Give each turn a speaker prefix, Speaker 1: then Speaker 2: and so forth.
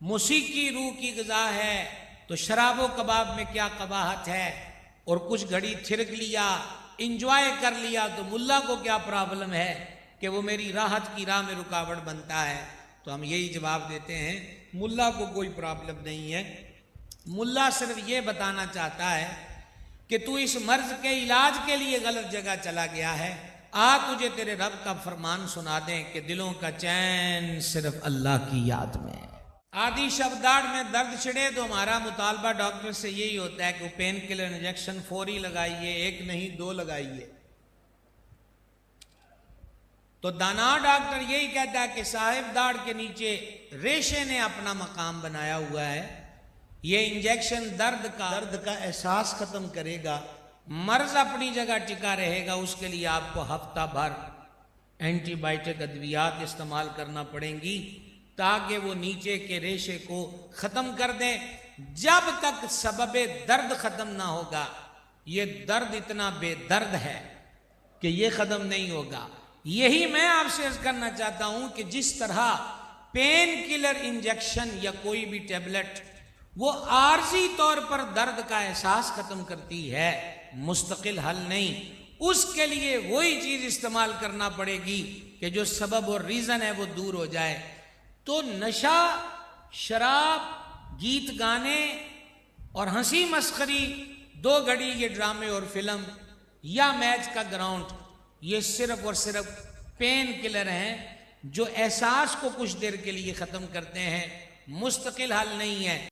Speaker 1: موسیقی روح کی غذا ہے تو شراب و کباب میں کیا قباحت ہے، اور کچھ گھڑی تھرک لیا، انجوائے کر لیا تو ملا کو کیا پرابلم ہے کہ وہ میری راحت کی راہ میں رکاوٹ بنتا ہے؟ تو ہم یہی جواب دیتے ہیں، ملا کو کوئی پرابلم نہیں ہے، ملا صرف یہ بتانا چاہتا ہے کہ تو اس مرض کے علاج کے لیے غلط جگہ چلا گیا ہے، تجھے تیرے رب کا فرمان سنا دیں کہ دلوں کا چین صرف اللہ کی یاد میں ہے۔ آدھی شبداڑ میں درد چھڑے تو ہمارا مطالبہ ڈاکٹر سے یہی ہوتا ہے کہ وہ پین کلر انجیکشن فوری لگائیے، ایک نہیں 2 لگائیے۔ تو دانا ڈاکٹر یہی کہتا ہے کہ صاحب داڑھ کے نیچے ریشے نے اپنا مقام بنایا ہوا ہے، یہ انجیکشن درد کا احساس ختم کرے گا، مرض اپنی جگہ ٹکا رہے گا، اس کے لیے آپ کو ہفتہ بھر اینٹی بائیوٹک ادویات استعمال کرنا پڑیں گی تاکہ وہ نیچے کے ریشے کو ختم کر دیں۔ جب تک سبب درد ختم نہ ہوگا، یہ درد اتنا بے درد ہے کہ یہ ختم نہیں ہوگا۔ یہی میں آپ سے عرض کرنا چاہتا ہوں کہ جس طرح پین کلر انجیکشن یا کوئی بھی ٹیبلٹ وہ عارضی طور پر درد کا احساس ختم کرتی ہے، مستقل حل نہیں، اس کے لیے وہی چیز استعمال کرنا پڑے گی کہ جو سبب اور ریزن ہے وہ دور ہو جائے۔ تو نشہ، شراب، گیت گانے اور ہنسی مسخری، 2 گھڑی یہ ڈرامے اور فلم یا میچ کا گراؤنڈ، یہ صرف اور صرف پین کلر ہیں جو احساس کو کچھ دیر کے لیے ختم کرتے ہیں، مستقل حل نہیں ہے۔